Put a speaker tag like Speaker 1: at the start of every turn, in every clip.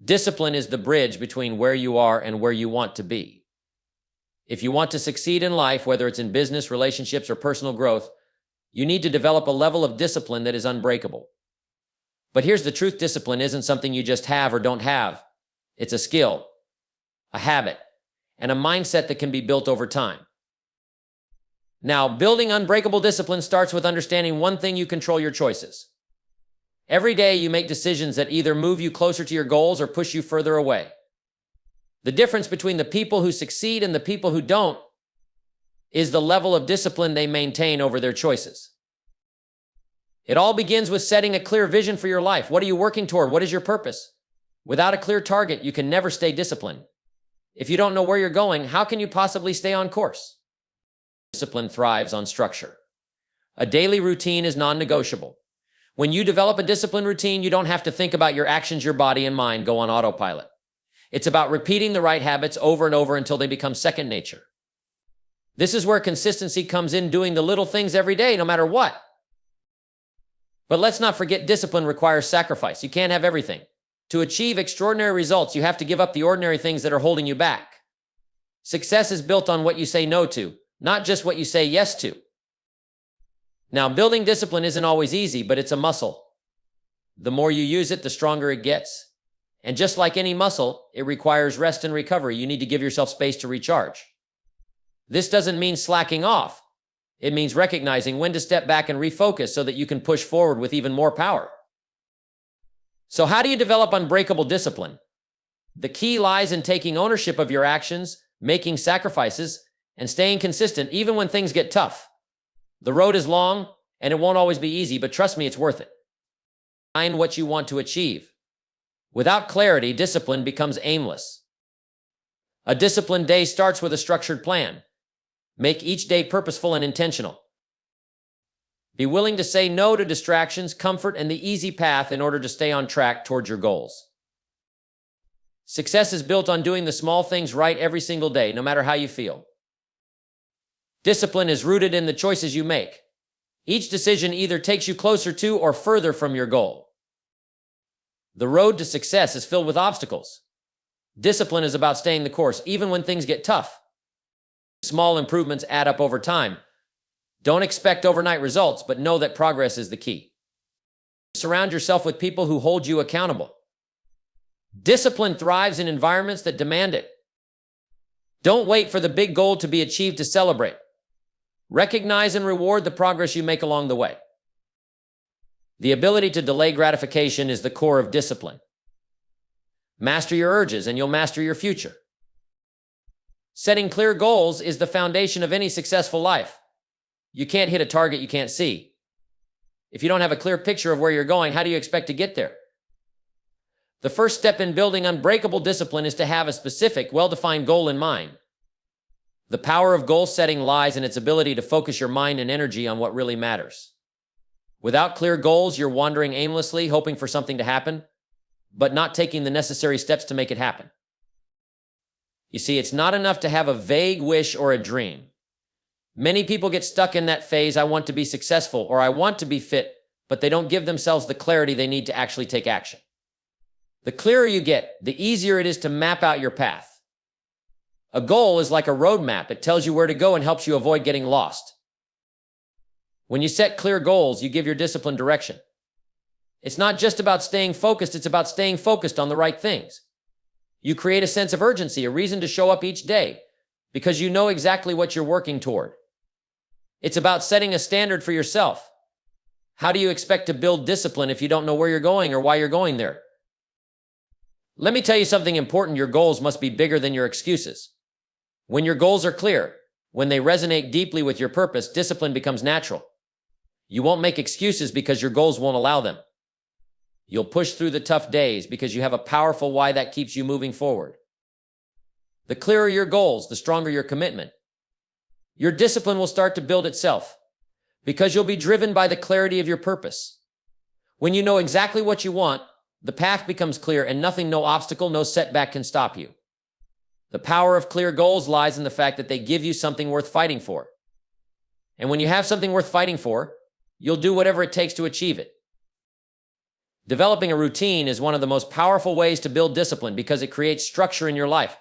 Speaker 1: Discipline is the bridge between where you are and where you want to be. If you want to succeed in life, whether it's in business, relationships, or personal growth, you need to develop a level of discipline that is unbreakable. But here's the truth: discipline isn't something you just have or don't have. It's a skill, a habit, and a mindset that can be built over time. Now, building unbreakable discipline starts with understanding one thing: you control your choices. Every day you make decisions that either move you closer to your goals or push you further away. The difference between the people who succeed and the people who don't is the level of discipline they maintain over their choices. It all begins with setting a clear vision for your life. What are you working toward? What is your purpose? Without a clear target, you can never stay disciplined. If you don't know where you're going, how can you possibly stay on course? Discipline thrives on structure. A daily routine is non-negotiable. When you develop a disciplined routine, you don't have to think about your actions. Your body and mind go on autopilot. It's about repeating the right habits over and over until they become second nature. This is where consistency comes in, doing the little things every day, no matter what. But let's not forget, discipline requires sacrifice. You can't have everything. To achieve extraordinary results, you have to give up the ordinary things that are holding you back. Success is built on what you say no to, not just what you say yes to. Now, building discipline isn't always easy, but it's a muscle. The more you use it, the stronger it gets. And just like any muscle, it requires rest and recovery. You need to give yourself space to recharge. This doesn't mean slacking off. It means recognizing when to step back and refocus so that you can push forward with even more power. So how do you develop unbreakable discipline? The key lies in taking ownership of your actions, making sacrifices, and staying consistent even when things get tough. The road is long, and it won't always be easy, but trust me, it's worth it. Find what you want to achieve. Without clarity, discipline becomes aimless. A disciplined day starts with a structured plan. Make each day purposeful and intentional. Be willing to say no to distractions, comfort, and the easy path in order to stay on track towards your goals. Success is built on doing the small things right every single day, no matter how you feel. Discipline is rooted in the choices you make. Each decision either takes you closer to or further from your goal. The road to success is filled with obstacles. Discipline is about staying the course, even when things get tough. Small improvements add up over time. Don't expect overnight results, but know that progress is the key. Surround yourself with people who hold you accountable. Discipline thrives in environments that demand it. Don't wait for the big goal to be achieved to celebrate. Recognize and reward the progress you make along the way. The ability to delay gratification is the core of discipline. Master your urges and you'll master your future. Setting clear goals is the foundation of any successful life. You can't hit a target you can't see. If you don't have a clear picture of where you're going, how do you expect to get there? The first step in building unbreakable discipline is to have a specific, well-defined goal in mind. The power of goal setting lies in its ability to focus your mind and energy on what really matters. Without clear goals, you're wandering aimlessly, hoping for something to happen, but not taking the necessary steps to make it happen. You see, it's not enough to have a vague wish or a dream. Many people get stuck in that phase: I want to be successful, or I want to be fit, but they don't give themselves the clarity they need to actually take action. The clearer you get, the easier it is to map out your path. A goal is like a roadmap. It tells you where to go and helps you avoid getting lost. When you set clear goals, you give your discipline direction. It's not just about staying focused, it's about staying focused on the right things. You create a sense of urgency, a reason to show up each day, because you know exactly what you're working toward. It's about setting a standard for yourself. How do you expect to build discipline if you don't know where you're going or why you're going there? Let me tell you something important: your goals must be bigger than your excuses. When your goals are clear, when they resonate deeply with your purpose, discipline becomes natural. You won't make excuses because your goals won't allow them. You'll push through the tough days because you have a powerful why that keeps you moving forward. The clearer your goals, the stronger your commitment. Your discipline will start to build itself because you'll be driven by the clarity of your purpose. When you know exactly what you want, the path becomes clear and nothing, no obstacle, no setback can stop you. The power of clear goals lies in the fact that they give you something worth fighting for. And when you have something worth fighting for, you'll do whatever it takes to achieve it. Developing a routine is one of the most powerful ways to build discipline because it creates structure in your life.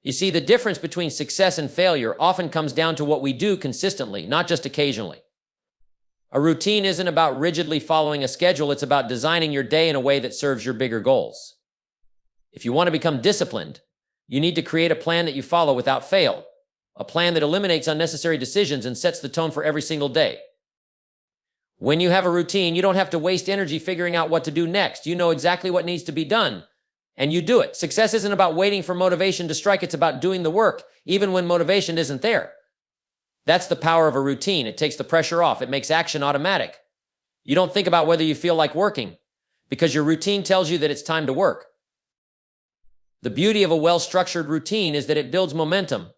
Speaker 1: You see, the difference between success and failure often comes down to what we do consistently, not just occasionally. A routine isn't about rigidly following a schedule, it's about designing your day in a way that serves your bigger goals. If you want to become disciplined, you need to create a plan that you follow without fail, a plan that eliminates unnecessary decisions and sets the tone for every single day. When you have a routine, you don't have to waste energy figuring out what to do next. You know exactly what needs to be done, and you do it. Success isn't about waiting for motivation to strike, it's about doing the work, even when motivation isn't there. That's the power of a routine. It takes the pressure off. It makes action automatic. You don't think about whether you feel like working, because your routine tells you that it's time to work. The beauty of a well-structured routine is that it builds momentum.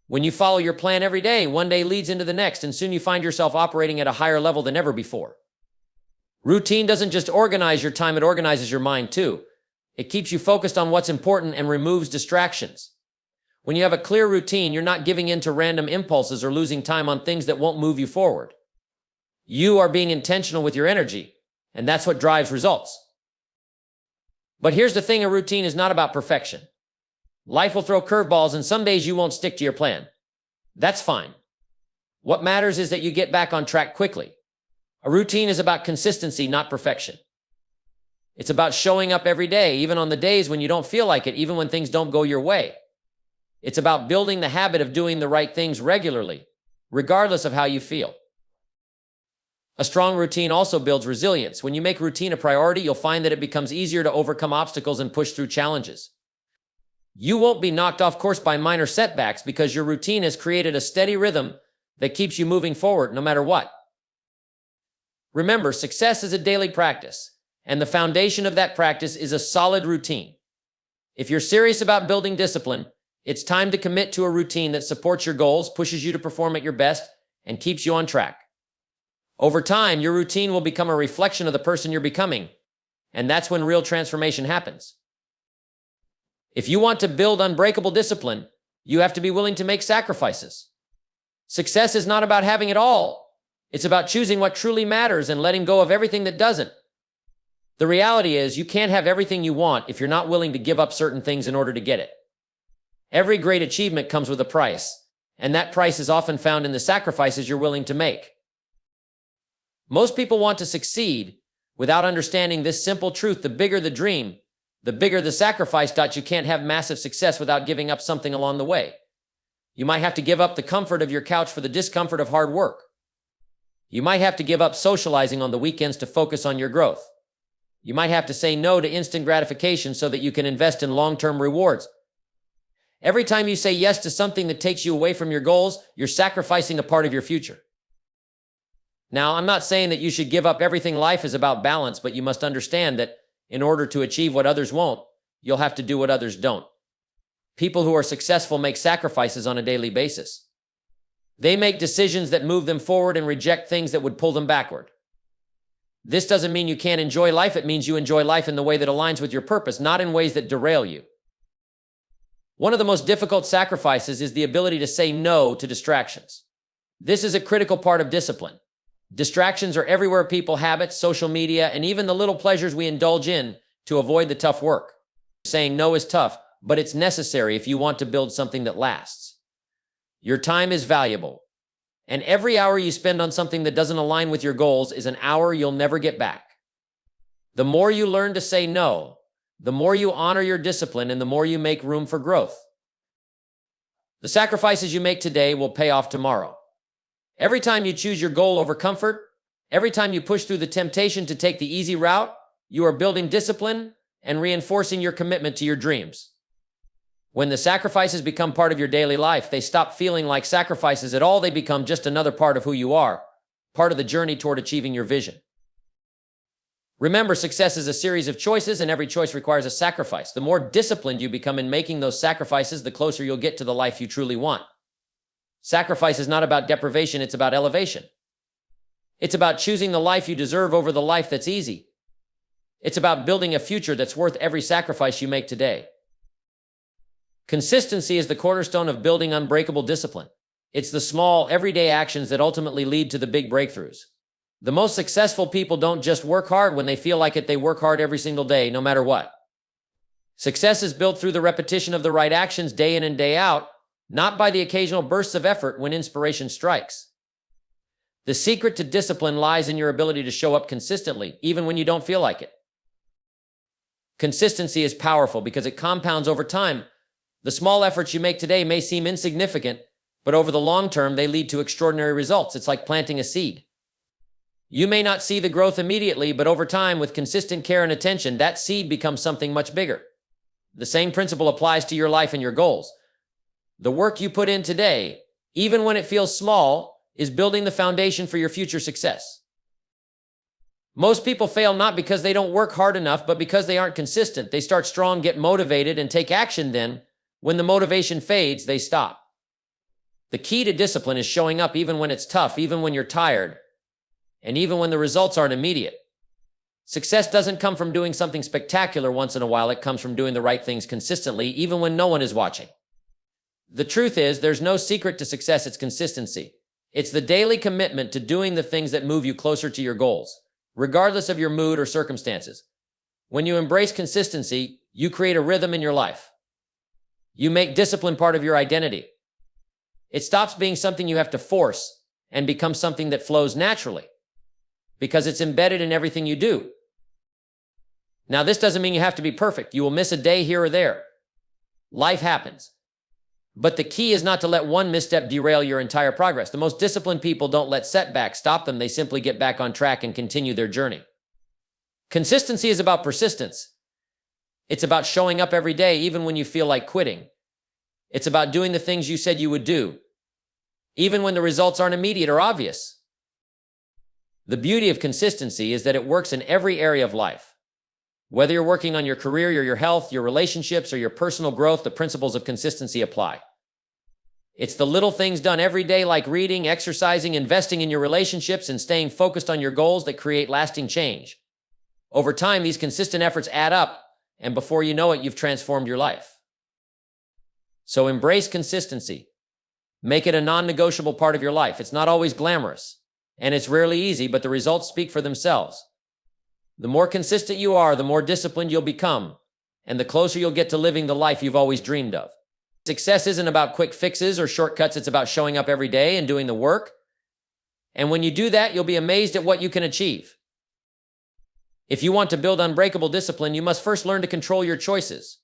Speaker 1: When you follow your plan every day, one day leads into the next, and soon you find yourself operating at a higher level than ever before. Routine doesn't just organize your time, it organizes your mind too. It keeps you focused on what's important and removes distractions. When you have a clear routine, you're not giving in to random impulses or losing time on things that won't move you forward. You are being intentional with your energy, and that's what drives results. But here's the thing, a routine is not about perfection. Life will throw curveballs, and some days you won't stick to your plan. That's fine. What matters is that you get back on track quickly. A routine is about consistency, not perfection. It's about showing up every day, even on the days when you don't feel like it, even when things don't go your way. It's about building the habit of doing the right things regularly, regardless of how you feel. A strong routine also builds resilience. When you make routine a priority, you'll find that it becomes easier to overcome obstacles and push through challenges. You won't be knocked off course by minor setbacks because your routine has created a steady rhythm that keeps you moving forward no matter what. Remember, success is a daily practice, and the foundation of that practice is a solid routine. If you're serious about building discipline, it's time to commit to a routine that supports your goals, pushes you to perform at your best, and keeps you on track. Over time, your routine will become a reflection of the person you're becoming, and that's when real transformation happens. If you want to build unbreakable discipline, you have to be willing to make sacrifices. Success is not about having it all. It's about choosing what truly matters and letting go of everything that doesn't. The reality is, you can't have everything you want if you're not willing to give up certain things in order to get it. Every great achievement comes with a price, and that price is often found in the sacrifices you're willing to make. Most people want to succeed without understanding this simple truth: the bigger the dream, the bigger the sacrifice. You can't have massive success without giving up something along the way. You might have to give up the comfort of your couch for the discomfort of hard work. You might have to give up socializing on the weekends to focus on your growth. You might have to say no to instant gratification so that you can invest in long-term rewards. Every time you say yes to something that takes you away from your goals, you're sacrificing a part of your future. Now, I'm not saying that you should give up everything. Life is about balance, but you must understand that in order to achieve what others won't, you'll have to do what others don't. People who are successful make sacrifices on a daily basis. They make decisions that move them forward and reject things that would pull them backward. This doesn't mean you can't enjoy life. It means you enjoy life in the way that aligns with your purpose, not in ways that derail you. One of the most difficult sacrifices is the ability to say no to distractions. This is a critical part of discipline. Distractions are everywhere: people, habits, social media, and even the little pleasures we indulge in to avoid the tough work. Saying no is tough, but it's necessary if you want to build something that lasts. Your time is valuable, and every hour you spend on something that doesn't align with your goals is an hour you'll never get back. The more you learn to say no, the more you honor your discipline and the more you make room for growth. The sacrifices you make today will pay off tomorrow. Every time you choose your goal over comfort, every time you push through the temptation to take the easy route, you are building discipline and reinforcing your commitment to your dreams. When the sacrifices become part of your daily life, they stop feeling like sacrifices at all. They become just another part of who you are, part of the journey toward achieving your vision. Remember, success is a series of choices, and every choice requires a sacrifice. The more disciplined you become in making those sacrifices, the closer you'll get to the life you truly want. Sacrifice is not about deprivation, it's about elevation. It's about choosing the life you deserve over the life that's easy. It's about building a future that's worth every sacrifice you make today. Consistency is the cornerstone of building unbreakable discipline. It's the small, everyday actions that ultimately lead to the big breakthroughs. The most successful people don't just work hard when they feel like it, they work hard every single day, no matter what. Success is built through the repetition of the right actions day in and day out, not by the occasional bursts of effort when inspiration strikes. The secret to discipline lies in your ability to show up consistently, even when you don't feel like it. Consistency is powerful because it compounds over time. The small efforts you make today may seem insignificant, but over the long term, they lead to extraordinary results. It's like planting a seed. You may not see the growth immediately, but over time, with consistent care and attention, that seed becomes something much bigger. The same principle applies to your life and your goals. The work you put in today, even when it feels small, is building the foundation for your future success. Most people fail not because they don't work hard enough, but because they aren't consistent. They start strong, get motivated, and take action. Then, when the motivation fades, they stop. The key to discipline is showing up even when it's tough, even when you're tired, and even when the results aren't immediate. Success doesn't come from doing something spectacular once in a while. It comes from doing the right things consistently, even when no one is watching. The truth is, there's no secret to success. It's consistency. It's the daily commitment to doing the things that move you closer to your goals, regardless of your mood or circumstances. When you embrace consistency, you create a rhythm in your life. You make discipline part of your identity. It stops being something you have to force and becomes something that flows naturally, because it's embedded in everything you do. Now, this doesn't mean you have to be perfect. You will miss a day here or there. Life happens. But the key is not to let one misstep derail your entire progress. The most disciplined people don't let setbacks stop them. They simply get back on track and continue their journey. Consistency is about persistence. It's about showing up every day, even when you feel like quitting. It's about doing the things you said you would do, even when the results aren't immediate or obvious. The beauty of consistency is that it works in every area of life. Whether you're working on your career, your health, your relationships, or your personal growth, the principles of consistency apply. It's the little things done every day, like reading, exercising, investing in your relationships, and staying focused on your goals, that create lasting change. Over time, these consistent efforts add up, and before you know it, you've transformed your life. So embrace consistency. Make it a non-negotiable part of your life. It's not always glamorous, and it's rarely easy, but the results speak for themselves. The more consistent you are, the more disciplined you'll become, and the closer you'll get to living the life you've always dreamed of. Success isn't about quick fixes or shortcuts. It's about showing up every day and doing the work. And when you do that, you'll be amazed at what you can achieve. If you want to build unbreakable discipline, you must first learn to control your choices.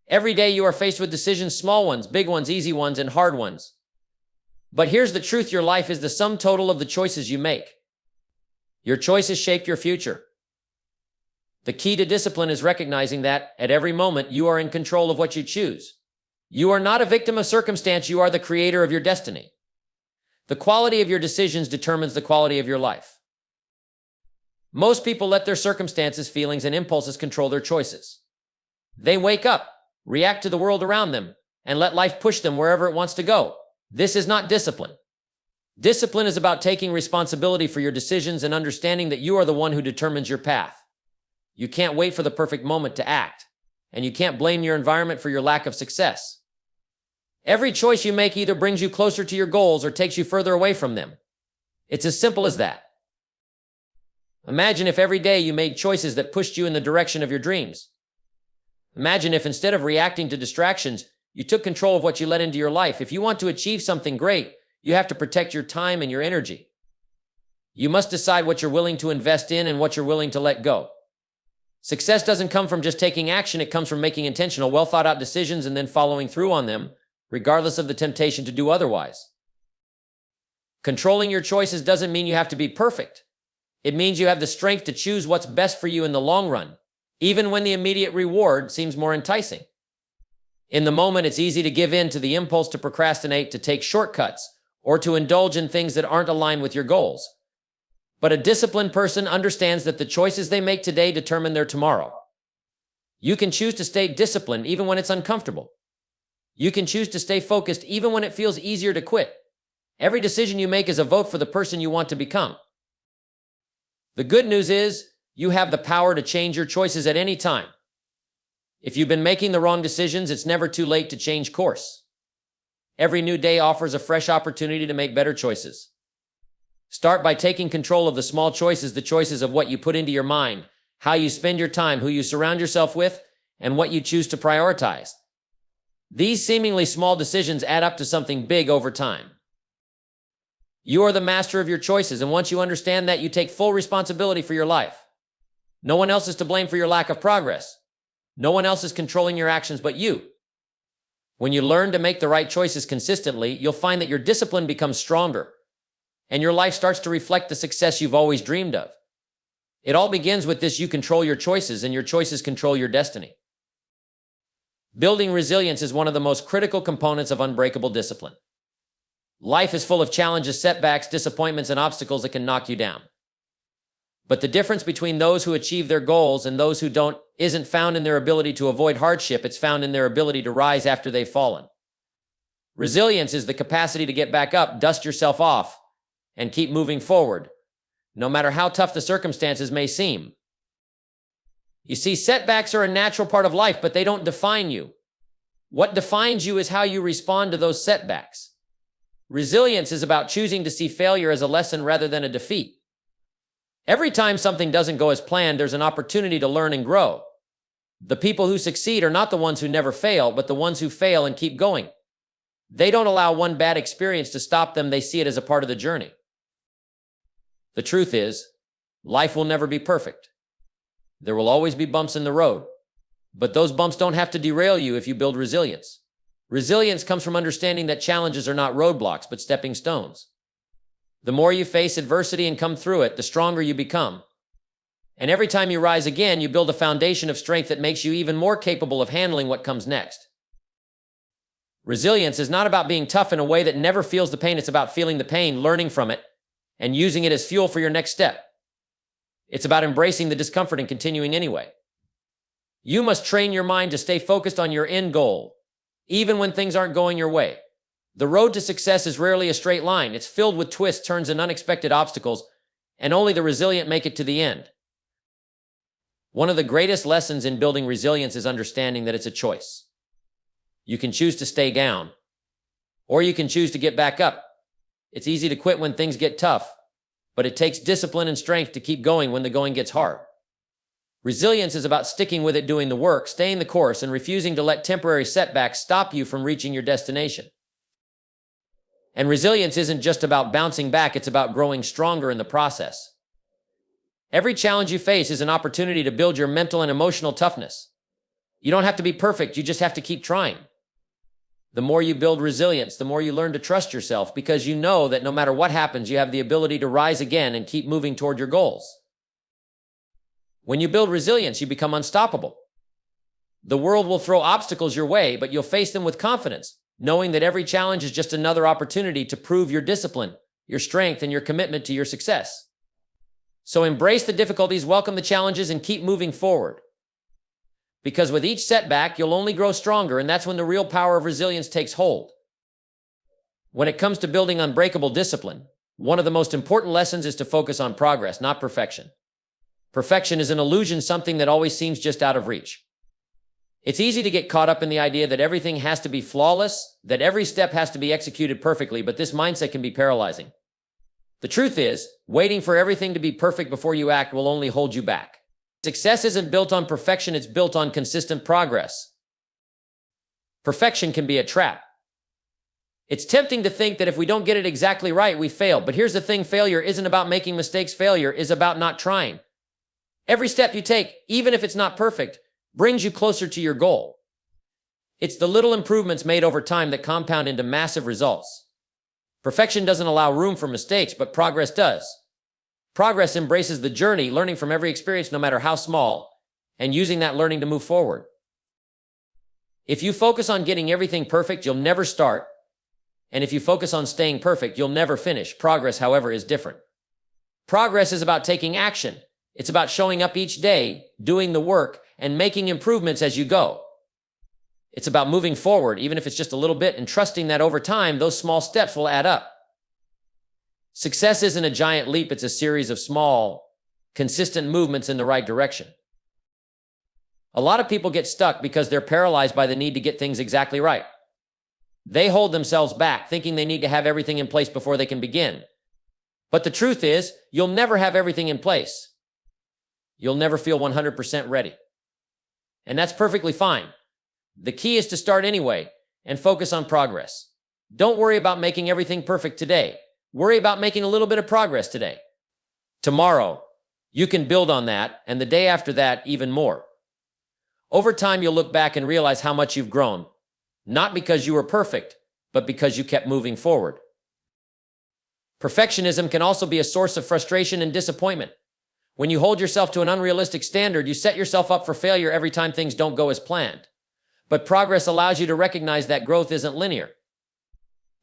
Speaker 1: Every day you are faced with decisions, small ones, big ones, easy ones, and hard ones. But here's the truth: your life is the sum total of the choices you make. Your choices shape your future. The key to discipline is recognizing that, at every moment, you are in control of what you choose. You are not a victim of circumstance. You are the creator of your destiny. The quality of your decisions determines the quality of your life. Most people let their circumstances, feelings, and impulses control their choices. They wake up, react to the world around them, and let life push them wherever it wants to go. This is not discipline. Discipline is about taking responsibility for your decisions and understanding that you are the one who determines your path. You can't wait for the perfect moment to act, and you can't blame your environment for your lack of success. Every choice you make either brings you closer to your goals or takes you further away from them. It's as simple as that. Imagine if every day you made choices that pushed you in the direction of your dreams. Imagine if, instead of reacting to distractions, you took control of what you let into your life. If you want to achieve something great, you have to protect your time and your energy. You must decide what you're willing to invest in and what you're willing to let go. Success doesn't come from just taking action. It comes from making intentional, well thought out decisions and then following through on them, regardless of the temptation to do otherwise. Controlling your choices doesn't mean you have to be perfect. It means you have the strength to choose what's best for you in the long run, even when the immediate reward seems more enticing. In the moment, it's easy to give in to the impulse to procrastinate, to take shortcuts, or to indulge in things that aren't aligned with your goals. But a disciplined person understands that the choices they make today determine their tomorrow. You can choose to stay disciplined even when it's uncomfortable. You can choose to stay focused even when it feels easier to quit. Every decision you make is a vote for the person you want to become. The good news is, you have the power to change your choices at any time. If you've been making the wrong decisions, it's never too late to change course. Every new day offers a fresh opportunity to make better choices. Start by taking control of the small choices, the choices of what you put into your mind, how you spend your time, who you surround yourself with, and what you choose to prioritize. These seemingly small decisions add up to something big over time. You are the master of your choices, and once you understand that, you take full responsibility for your life. No one else is to blame for your lack of progress. No one else is controlling your actions but you. When you learn to make the right choices consistently, you'll find that your discipline becomes stronger, and your life starts to reflect the success you've always dreamed of. It all begins with this: you control your choices, and your choices control your destiny. Building resilience is one of the most critical components of unbreakable discipline. Life is full of challenges, setbacks, disappointments, and obstacles that can knock you down. But the difference between those who achieve their goals and those who don't isn't found in their ability to avoid hardship, it's found in their ability to rise after they've fallen. Resilience is the capacity to get back up, dust yourself off, and keep moving forward, no matter how tough the circumstances may seem. You see, setbacks are a natural part of life, but they don't define you. What defines you is how you respond to those setbacks. Resilience is about choosing to see failure as a lesson rather than a defeat. Every time something doesn't go as planned, there's an opportunity to learn and grow. The people who succeed are not the ones who never fail, but the ones who fail and keep going. They don't allow one bad experience to stop them. They see it as a part of the journey. The truth is, life will never be perfect. There will always be bumps in the road, but those bumps don't have to derail you if you build resilience. Resilience comes from understanding that challenges are not roadblocks, but stepping stones. The more you face adversity and come through it, the stronger you become. And every time you rise again, you build a foundation of strength that makes you even more capable of handling what comes next. Resilience is not about being tough in a way that never feels the pain. It's about feeling the pain, learning from it, and using it as fuel for your next step. It's about embracing the discomfort and continuing anyway. You must train your mind to stay focused on your end goal, even when things aren't going your way. The road to success is rarely a straight line. It's filled with twists, turns, and unexpected obstacles, and only the resilient make it to the end. One of the greatest lessons in building resilience is understanding that it's a choice. You can choose to stay down, or you can choose to get back up. It's easy to quit when things get tough, but it takes discipline and strength to keep going when the going gets hard. Resilience is about sticking with it, doing the work, staying the course, and refusing to let temporary setbacks stop you from reaching your destination. And resilience isn't just about bouncing back, it's about growing stronger in the process. Every challenge you face is an opportunity to build your mental and emotional toughness. You don't have to be perfect, you just have to keep trying. The more you build resilience, the more you learn to trust yourself, because you know that no matter what happens, you have the ability to rise again and keep moving toward your goals. When you build resilience, you become unstoppable. The world will throw obstacles your way, but you'll face them with confidence, knowing that every challenge is just another opportunity to prove your discipline, your strength, and your commitment to your success. So embrace the difficulties, welcome the challenges, and keep moving forward. Because with each setback, you'll only grow stronger, and that's when the real power of resilience takes hold. When it comes to building unbreakable discipline, one of the most important lessons is to focus on progress, not perfection. Perfection is an illusion, something that always seems just out of reach. It's easy to get caught up in the idea that everything has to be flawless, that every step has to be executed perfectly, but this mindset can be paralyzing. The truth is, waiting for everything to be perfect before you act will only hold you back. Success isn't built on perfection, it's built on consistent progress. Perfection can be a trap. It's tempting to think that if we don't get it exactly right, we fail. But here's the thing, failure isn't about making mistakes, failure is about not trying. Every step you take, even if it's not perfect, brings you closer to your goal. It's the little improvements made over time that compound into massive results. Perfection doesn't allow room for mistakes, but progress does. Progress embraces the journey, learning from every experience, no matter how small, and using that learning to move forward. If you focus on getting everything perfect, you'll never start. And if you focus on staying perfect, you'll never finish. Progress, however, is different. Progress is about taking action. It's about showing up each day, doing the work, and making improvements as you go. It's about moving forward, even if it's just a little bit, and trusting that over time, those small steps will add up. Success isn't a giant leap, it's a series of small, consistent movements in the right direction. A lot of people get stuck because they're paralyzed by the need to get things exactly right. They hold themselves back, thinking they need to have everything in place before they can begin. But the truth is, you'll never have everything in place. You'll never feel 100% ready. And that's perfectly fine. The key is to start anyway and focus on progress. Don't worry about making everything perfect today. Worry about making a little bit of progress today. Tomorrow, you can build on that, and the day after that, even more. Over time, you'll look back and realize how much you've grown, not because you were perfect, but because you kept moving forward. Perfectionism can also be a source of frustration and disappointment. When you hold yourself to an unrealistic standard, you set yourself up for failure every time things don't go as planned. But progress allows you to recognize that growth isn't linear.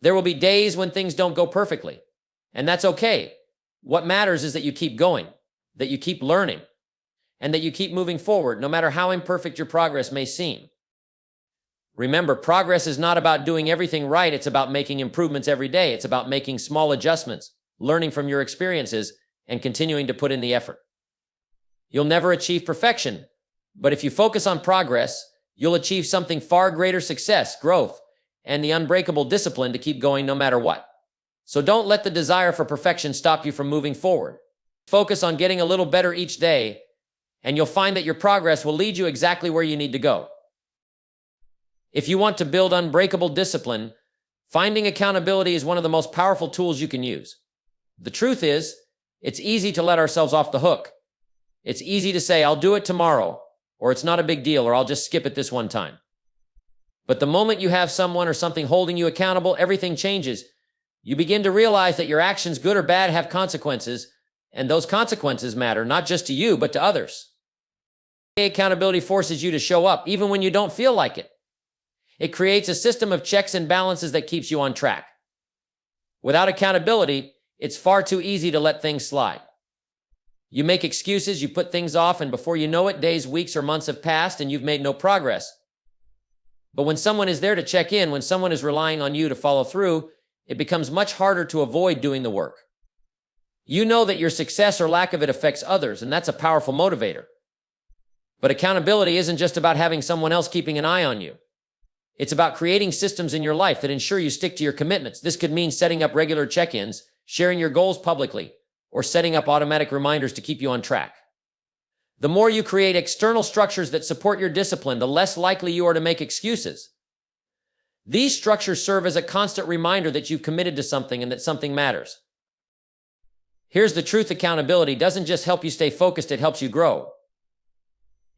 Speaker 1: There will be days when things don't go perfectly, and that's okay. What matters is that you keep going, that you keep learning, and that you keep moving forward, no matter how imperfect your progress may seem. Remember, progress is not about doing everything right. It's about making improvements every day. It's about making small adjustments, learning from your experiences, and continuing to put in the effort. You'll never achieve perfection, but if you focus on progress, you'll achieve something far greater: success, growth, and the unbreakable discipline to keep going no matter what. So don't let the desire for perfection stop you from moving forward. Focus on getting a little better each day, and you'll find that your progress will lead you exactly where you need to go. If you want to build unbreakable discipline, finding accountability is one of the most powerful tools you can use. The truth is, it's easy to let ourselves off the hook. It's easy to say, I'll do it tomorrow, or it's not a big deal, or I'll just skip it this one time. But the moment you have someone or something holding you accountable, everything changes. You begin to realize that your actions, good or bad, have consequences, and those consequences matter not just to you, but to others. Accountability forces you to show up, even when you don't feel like it. It creates a system of checks and balances that keeps you on track. Without accountability, it's far too easy to let things slide. You make excuses, you put things off, and before you know it, days, weeks, or months have passed and you've made no progress. But when someone is there to check in, when someone is relying on you to follow through, it becomes much harder to avoid doing the work. You know that your success or lack of it affects others, and that's a powerful motivator. But accountability isn't just about having someone else keeping an eye on you. It's about creating systems in your life that ensure you stick to your commitments. This could mean setting up regular check-ins, sharing your goals publicly, or setting up automatic reminders to keep you on track. The more you create external structures that support your discipline, the less likely you are to make excuses. These structures serve as a constant reminder that you've committed to something and that something matters. Here's the truth: accountability doesn't just help you stay focused, it helps you grow.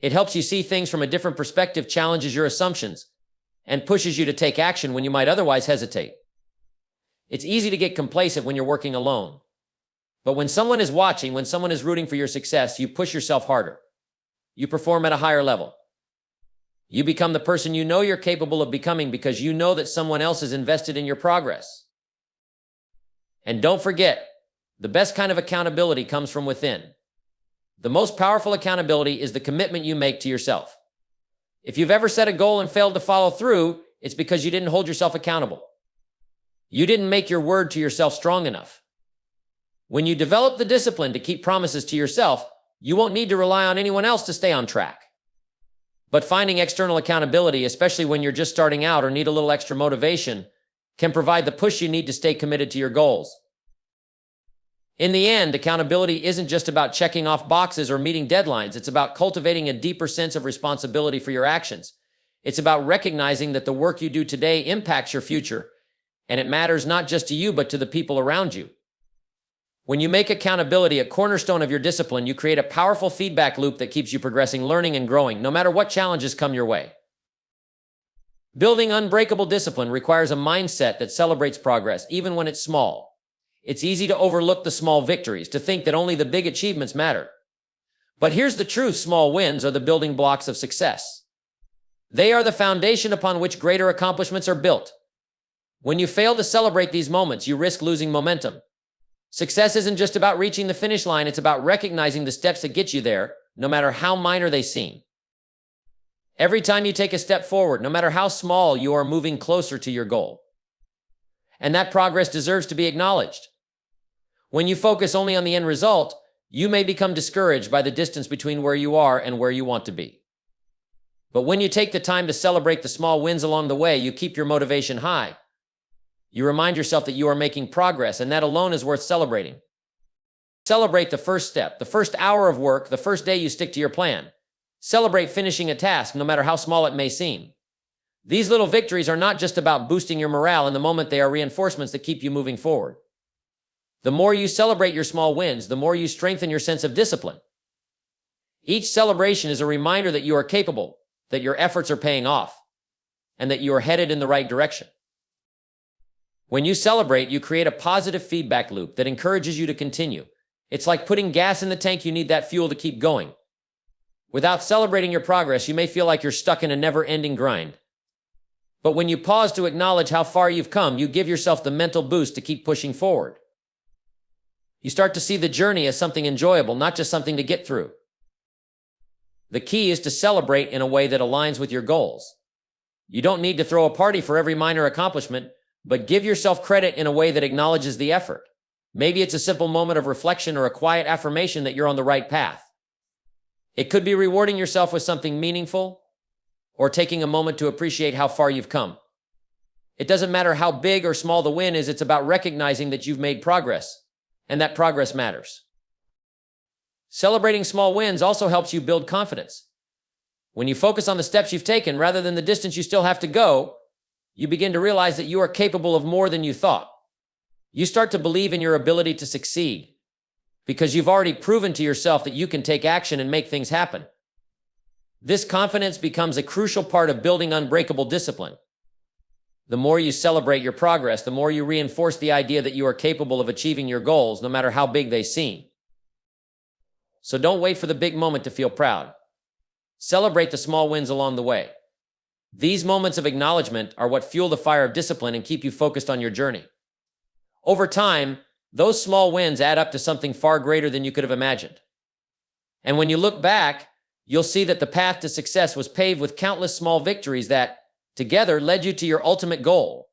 Speaker 1: It helps you see things from a different perspective, challenges your assumptions, and pushes you to take action when you might otherwise hesitate. It's easy to get complacent when you're working alone. But when someone is watching, when someone is rooting for your success, you push yourself harder. You perform at a higher level. You become the person you know you're capable of becoming because you know that someone else is invested in your progress. And don't forget, the best kind of accountability comes from within. The most powerful accountability is the commitment you make to yourself. If you've ever set a goal and failed to follow through, it's because you didn't hold yourself accountable. You didn't make your word to yourself strong enough. When you develop the discipline to keep promises to yourself, you won't need to rely on anyone else to stay on track. But finding external accountability, especially when you're just starting out or need a little extra motivation, can provide the push you need to stay committed to your goals. In the end, accountability isn't just about checking off boxes or meeting deadlines. It's about cultivating a deeper sense of responsibility for your actions. It's about recognizing that the work you do today impacts your future, and it matters not just to you, but to the people around you. When you make accountability a cornerstone of your discipline, you create a powerful feedback loop that keeps you progressing, learning, and growing, no matter what challenges come your way. Building unbreakable discipline requires a mindset that celebrates progress, even when it's small. It's easy to overlook the small victories, to think that only the big achievements matter. But here's the truth: small wins are the building blocks of success. They are the foundation upon which greater accomplishments are built. When you fail to celebrate these moments, you risk losing momentum. Success isn't just about reaching the finish line, it's about recognizing the steps that get you there, no matter how minor they seem. Every time you take a step forward, no matter how small, you are moving closer to your goal. And that progress deserves to be acknowledged. When you focus only on the end result, you may become discouraged by the distance between where you are and where you want to be. But when you take the time to celebrate the small wins along the way, you keep your motivation high. You remind yourself that you are making progress, and that alone is worth celebrating. Celebrate the first step, the first hour of work, the first day you stick to your plan. Celebrate finishing a task, no matter how small it may seem. These little victories are not just about boosting your morale in the moment, they are reinforcements that keep you moving forward. The more you celebrate your small wins, the more you strengthen your sense of discipline. Each celebration is a reminder that you are capable, that your efforts are paying off, and that you are headed in the right direction. When you celebrate, you create a positive feedback loop that encourages you to continue. It's like putting gas in the tank. You need that fuel to keep going. Without celebrating your progress, you may feel like you're stuck in a never-ending grind. But when you pause to acknowledge how far you've come, you give yourself the mental boost to keep pushing forward. You start to see the journey as something enjoyable, not just something to get through. The key is to celebrate in a way that aligns with your goals. You don't need to throw a party for every minor accomplishment, but give yourself credit in a way that acknowledges the effort. Maybe it's a simple moment of reflection or a quiet affirmation that you're on the right path. It could be rewarding yourself with something meaningful or taking a moment to appreciate how far you've come. It doesn't matter how big or small the win is, it's about recognizing that you've made progress, and that progress matters. Celebrating small wins also helps you build confidence. When you focus on the steps you've taken rather than the distance you still have to go, you begin to realize that you are capable of more than you thought. You start to believe in your ability to succeed because you've already proven to yourself that you can take action and make things happen. This confidence becomes a crucial part of building unbreakable discipline. The more you celebrate your progress, the more you reinforce the idea that you are capable of achieving your goals, no matter how big they seem. So don't wait for the big moment to feel proud. Celebrate the small wins along the way. These moments of acknowledgement are what fuel the fire of discipline and keep you focused on your journey. Over time, those small wins add up to something far greater than you could have imagined. And when you look back, you'll see that the path to success was paved with countless small victories that, together, led you to your ultimate goal.